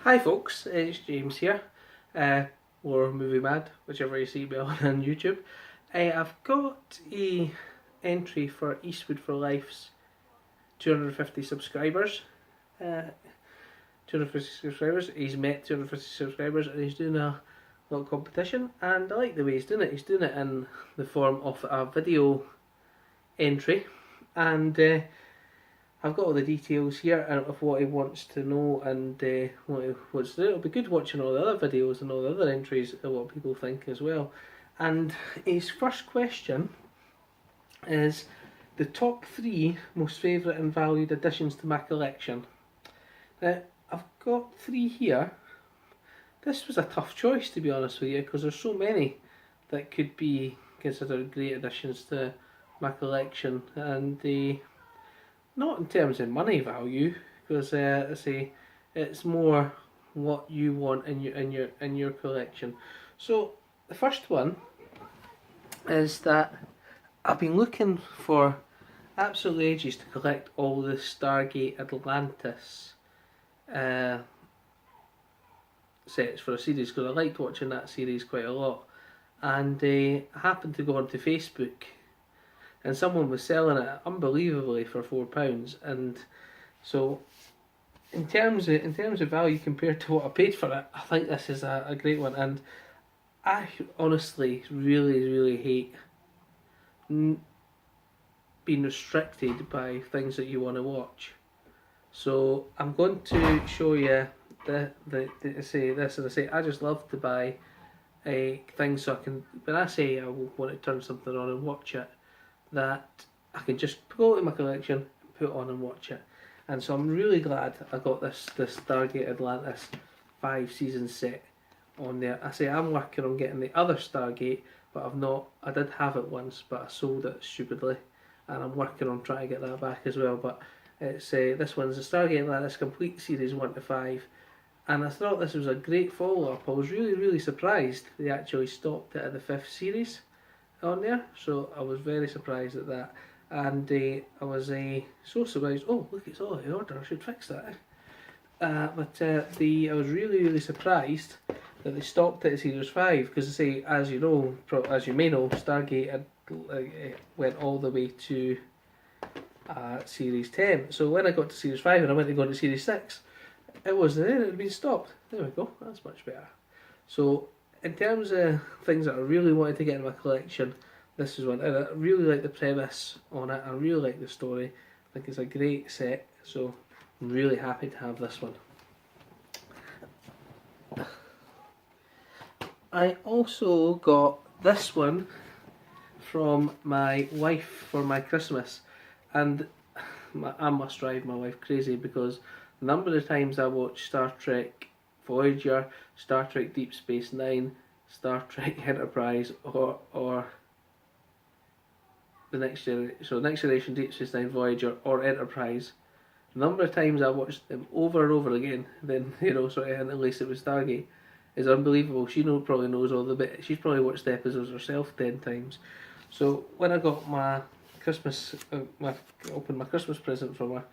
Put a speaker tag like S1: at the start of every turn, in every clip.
S1: Hi folks, it's James here, or Movie Mad, whichever you see me on YouTube. I've got a entry for Eastwood for Life's 250 subscribers. 250 subscribers, he's met 250 subscribers and he's doing a little competition, and I like the way he's doing it. He's doing it in the form of a video entry, and I've got all the details here of what he wants to know and what he wants to do. It'll be good watching all the other videos and all the other entries of what people think as well. And his first question is the top 3 most favourite and valued additions to my collection. Now, I've got 3 here. This was a tough choice, to be honest with you, because there's so many that could be considered great additions to my collection, and not in terms of money value, because I say it's more what you want in your collection. So the first one is that I've been looking for absolutely ages to collect all the Stargate Atlantis sets for a series, because I liked watching that series quite a lot, and I happened to go onto Facebook and someone was selling it unbelievably for £4, and so in terms of value compared to what I paid for it, I think this is a great one. And I honestly really hate being restricted by things that you want to watch. So I'm going to show you I just love to buy things so I can, when I say I want to turn something on and watch it, that I can just go to my collection and put on and watch it. And so I'm really glad I got this Stargate Atlantis 5 season set on there. I say I'm working on getting the other Stargate, but I've not. I did have it once, but I sold it stupidly, and I'm working on trying to get that back as well. But it's this one's the Stargate Atlantis complete series 1 to 5, and I thought this was a great follow up. I was really surprised they actually stopped it at the 5th series on there, so I was very surprised at that, and I was so surprised. Oh look, it's all out of order, I should fix that. I was really surprised that they stopped it at series 5, because I say, as you may know, Stargate had, went all the way to series 10. So when I got to series 5 and I went to go to series 6, it wasn't there, it had been stopped. There we go, that's much better. So in terms of things that I really wanted to get in my collection, this is one. And I really like the premise on it, I really like the story. I think it's a great set, so I'm really happy to have this one. I also got this one from my wife for my Christmas, and I must drive my wife crazy, because the number of times I watch Star Trek Voyager, Star Trek Deep Space Nine, Star Trek Enterprise, or the Next Generation, Deep Space Nine, Voyager, or Enterprise. The number of times I watched them over and over again, then at least it was Stargate, is unbelievable. She probably knows all the bit. She's probably watched the episodes herself 10 times. So when I got my Christmas, opened my Christmas present from her,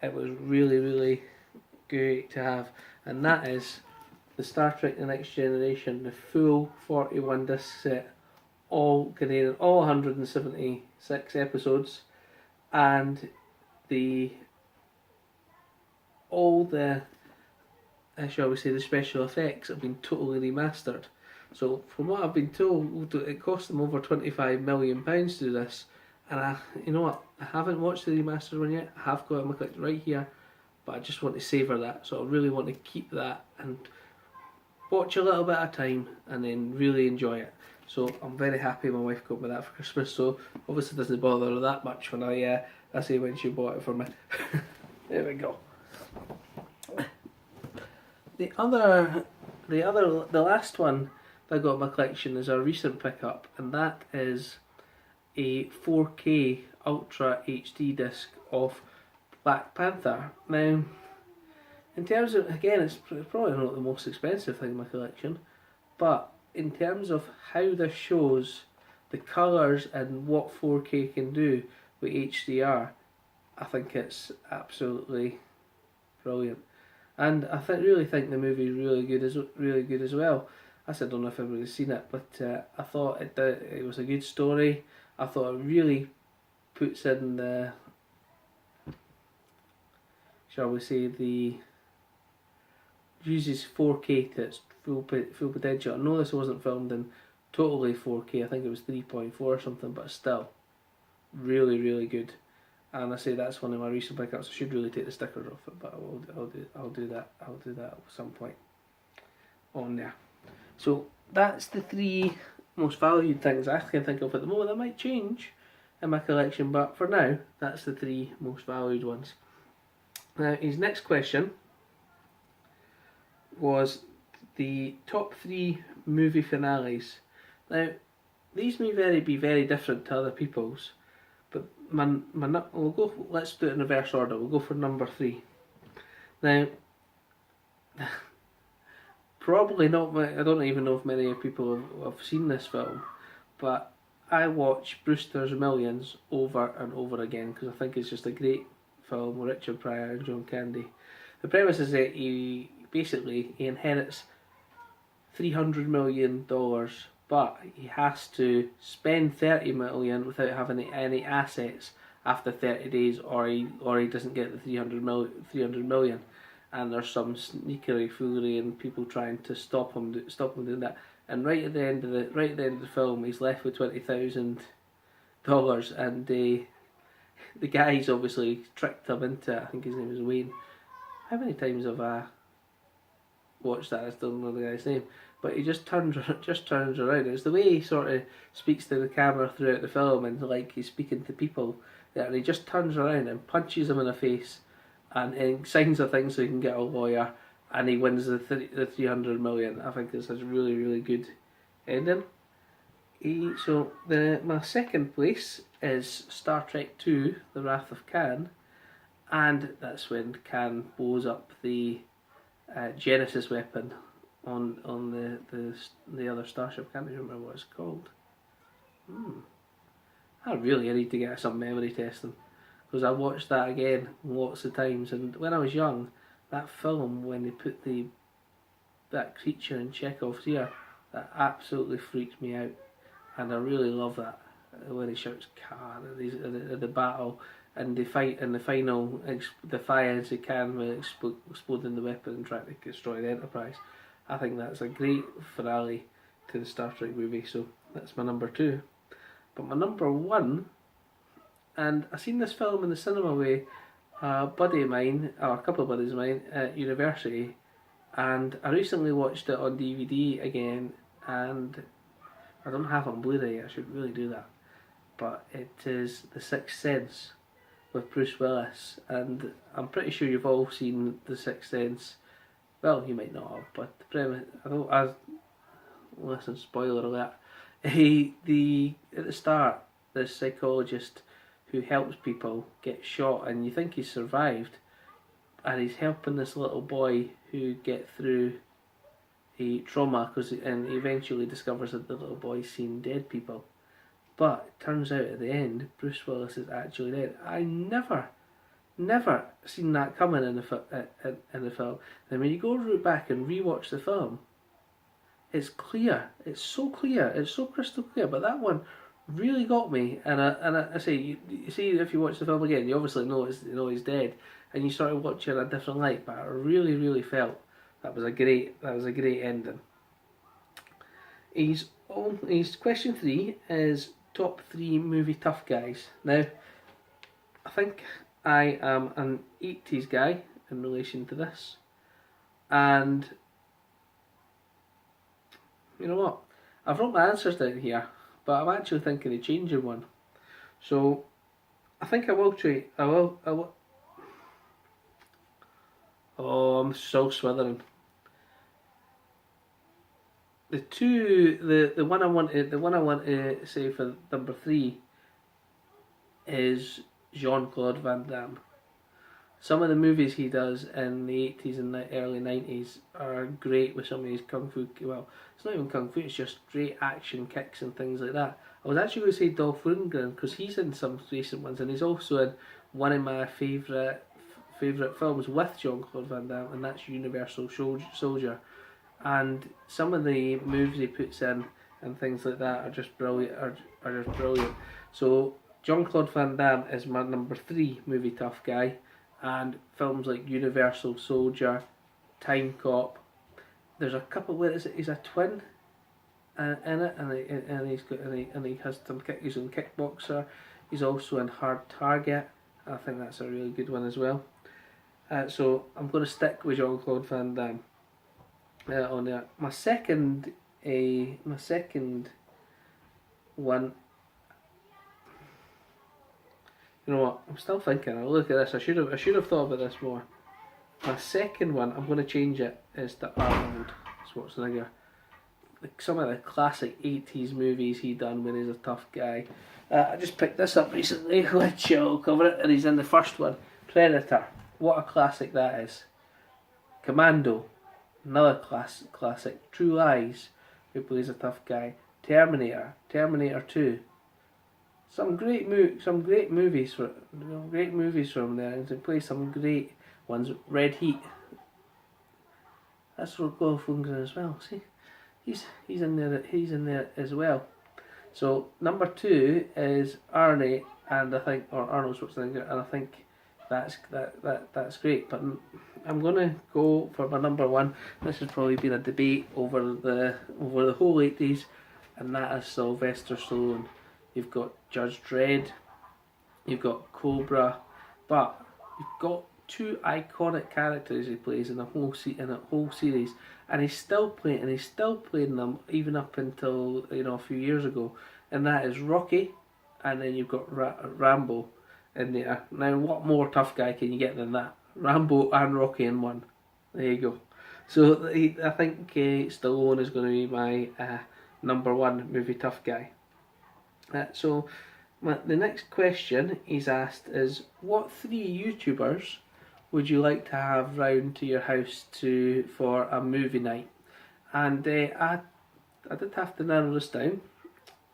S1: it was really great to have, and that is the Star Trek The Next Generation, the full 41 disc set, all containing all 176 episodes, and all the shall we say, the special effects have been totally remastered. So from what I've been told, it cost them over £25 million to do this, and you know what, I haven't watched the remastered one yet. I have got it in my collection right here, but I just want to savour that, so I really want to keep that and watch a little bit at a time and then really enjoy it. So I'm very happy my wife got me that for Christmas, so obviously it doesn't bother her that much when I say when she bought it for me. There we go. The last one that I got in my collection is a recent pickup, and that is a 4K Ultra HD disc of Black Panther. Now, in terms of, again, it's probably not the most expensive thing in my collection, but in terms of how this shows the colours and what 4K can do with HDR, I think it's absolutely brilliant. and I really think the movie is really good as well. I said, I don't know if everybody's seen it, but I thought it was a good story. I thought it really puts in the, shall we say, uses 4K to its full potential. I know this wasn't filmed in totally 4K. I think it was 3.4 or something, but still, really good. And I say that's one of my recent pickups. I should really take the stickers off it, but I'll do that at some point on there. So that's the 3 most valued things I can think of at the moment. That might change in my collection, but for now, that's the 3 most valued ones. Now, his next question was the top 3 movie finales. Now, these may be very different to other people's, but let's do it in reverse order. We'll go for number 3. Now, probably not. I don't even know if many people have seen this film, but I watch Brewster's Millions over and over again because I think it's just a great film with Richard Pryor and John Candy. The premise is that he inherits $300 million, but he has to spend $30 million without having any assets after 30 days, or he doesn't get the 300 million. And there's some sneakery, foolery, and people trying to stop him doing that. And right at the end of the film, he's left with $20,000, and the guy's obviously tricked him into it. I think his name is Wayne. How many times have I watched that? I still don't know the guy's name. But he just turns around. It's the way he sort of speaks to the camera throughout the film, and like he's speaking to people. And he just turns around and punches him in the face, and signs a thing so he can get a lawyer, and he wins the 300 million. I think it's a really good ending. My second place is Star Trek 2: The Wrath of Khan, and that's when Khan blows up the Genesis weapon on the other starship. Can't even remember what it's called. I need to get some memory testing, because I watched that again lots of times. And when I was young, that film, when they put that creature in Chekhov's ear, that absolutely freaked me out. And I really love that when he shouts "Khan" at the battle, and they fight in the final defiance. He can exploding the weapon and trying to destroy the Enterprise. I think that's a great finale to the Star Trek movie. So that's my number 2. But my number 1, and I seen this film in the cinema with a buddy of mine, or a couple of buddies of mine at university, and I recently watched it on DVD again, and I don't have it on Blu-ray. I should really do that. But it is The Sixth Sense with Bruce Willis, and I'm pretty sure you've all seen The Sixth Sense. Well, you might not have, but the premise, listen, spoiler alert. At the start, this psychologist who helps people get shot, and you think he's survived, and he's helping this little boy who get through a trauma, and he eventually discovers that the little boy's seen dead people. But it turns out at the end, Bruce Willis is actually dead. I never seen that coming in the film. And when you go back and rewatch the film, it's clear. It's so clear. It's so crystal clear. But that one really got me. And I say, you see, if you watch the film again, you obviously know he's dead, and you sort of watch it in a different light. But I really felt that was a great ending. His question 3 is top 3 movie tough guys. Now, I think I am an 80s guy in relation to this, and you know what? I've wrote my answers down here, but I'm actually thinking of changing one. So I think I will try. I will. Oh, I'm so swithering. The one I want to say for number 3 is Jean-Claude Van Damme. Some of the movies he does in the 80s and the early 90s are great, with some of his kung fu. Well, it's not even kung fu, it's just great action kicks and things like that. I was actually going to say Dolph Lundgren, because he's in some recent ones, and he's also in one of my favourite favourite films with Jean-Claude Van Damme, and that's Universal Soldier. And some of the moves he puts in and things like that are just brilliant. Are just brilliant. So Jean-Claude Van Damme is my number 3 movie tough guy, and films like Universal Soldier, Time Cop. There's a couple where he's a twin in it, and he has some he's in Kickboxer. He's also in Hard Target. I think that's a really good one as well. So I'm going to stick with Jean-Claude Van Damme on there. My second one. You know what? I'm still thinking. I'll look at this. I should have thought about this more. My second one, I'm going to change it, is to Arnold Schwarzenegger. Some of the classic 80s movies he done when he's a tough guy. I just picked this up recently, which I'll cover it, and he's in the first one. Predator. What a classic that is. Commando. Another classic. True Lies, who plays a tough guy. Terminator. Terminator 2. Some great movies from there, and to play some great ones. Red Heat. That's for Dolph Lundgren as well. See, he's in there. He's in there as well. So number 2 is Arnie, and I think, or Arnold Schwarzenegger, and I think that's great. But I'm gonna go for my number 1. This has probably been a debate over the whole 80s, and that is Sylvester Stallone. You've got Judge Dredd, you've got Cobra, but you've got 2 iconic characters he plays in a whole series, and he's still playing them even up until a few years ago, and that is Rocky, and then you've got Rambo in there. Now, what more tough guy can you get than that? Rambo and Rocky in one. There you go. So I think Stallone is going to be my number 1 movie tough guy. So the next question he's asked is, what 3 YouTubers would you like to have round to your house for a movie night? And I did have to narrow this down,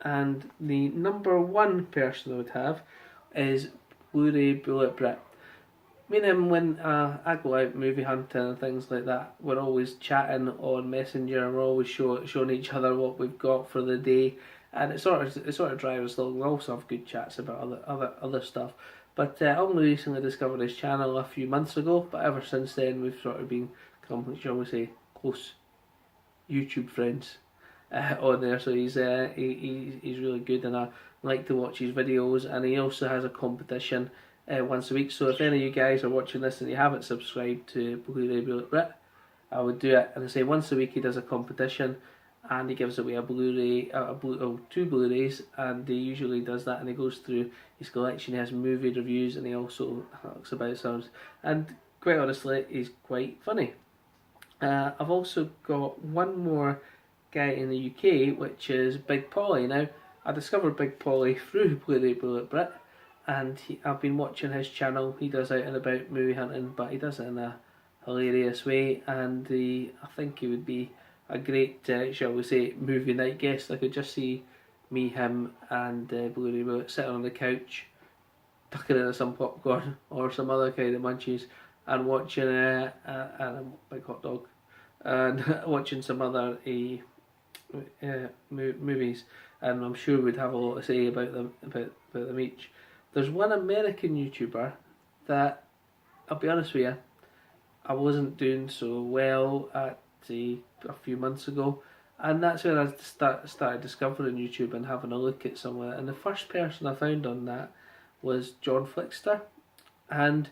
S1: and the number 1 person I would have is Blu-ray Bullet Brit. Me and him, when I go out movie hunting and things like that, we're always chatting on Messenger, and we're always showing each other what we've got for the day, and it sort of drives us along. We also have good chats about other stuff. But I only recently discovered his channel a few months ago, but ever since then we've sort of become, shall we say, close YouTube friends on there. So he's really good, and I like to watch his videos. And he also has a competition once a week. So if any of you guys are watching this and you haven't subscribed to Blu-ray Bullet Brit, I would do it. And I say once a week he does a competition, and he gives away a Blu-ray, 2 Blu-rays, and he usually does that, and he goes through his collection. He has movie reviews, and he also talks about sounds, and quite honestly, he's quite funny. I've also got one more guy in the UK, which is Big Polly. Now, I discovered Big Polly through Blu-ray Bullet Brit, and I've been watching his channel. He does out and about movie hunting, but he does it in a hilarious way, and I think he would be a great, shall we say, movie night guest. I could just see me, him, and Blu-ray Bullet sitting on the couch, tucking in some popcorn or some other kind of munchies, and watching a big hot dog, and watching some other movies. And I'm sure we'd have a lot to say about them each. There's one American YouTuber that, I'll be honest with you, I wasn't doing so well at a few months ago, and that's when I started discovering YouTube and having a look at some of it. And the first person I found on that was John Flickster, and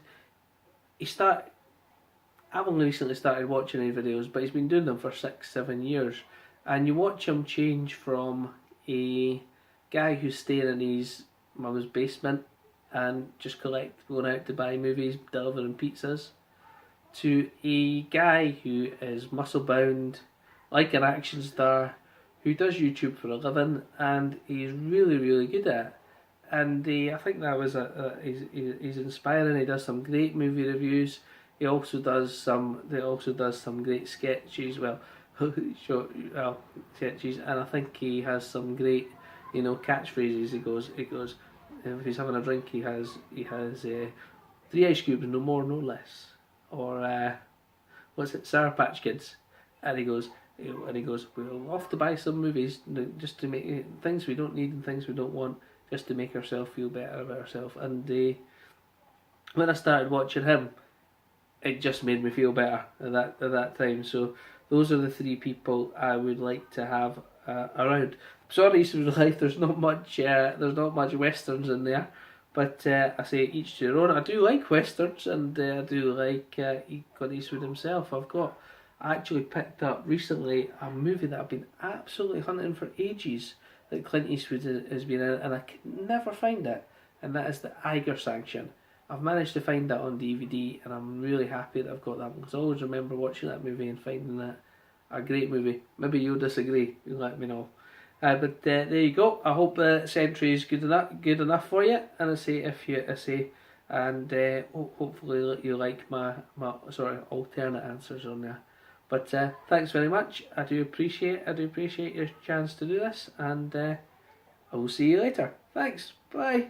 S1: I've only recently started watching his videos, but he's been doing them for 6-7 years, and you watch him change from a guy who's staying in his mum's basement and just going out to buy movies, delivering pizzas, to a guy who is muscle bound, like an action star, who does YouTube for a living, and he's really, really good at it. And I think that was he's inspiring. He does some great movie reviews. He also does some great sketches. Sketches, and I think he has some great, catchphrases. He goes. If he's having a drink, he has 3 ice cubes, no more, no less. Or what's it, Sour Patch Kids, and he goes, we're off to buy some movies just to make things we don't need and things we don't want, just to make ourselves feel better about ourselves. And when I started watching him, it just made me feel better at that time. So those are the 3 people I would like to have around. Sorry, Eastwood Life. There's not much westerns in there, but I say each to their own. I do like westerns, and I do like Clint Eastwood himself. I actually picked up recently a movie that I've been absolutely hunting for ages that Clint Eastwood has been in, and I can never find it, and that is The Eiger Sanction. I've managed to find that on DVD, and I'm really happy that I've got that one, because I always remember watching that movie and finding that a great movie. Maybe you'll disagree, you let me know. But there you go. I hope Sentry is good enough for you, and hopefully you like my sort of alternate answers on there. But thanks very much. I do appreciate your chance to do this, and I will see you later. Thanks. Bye.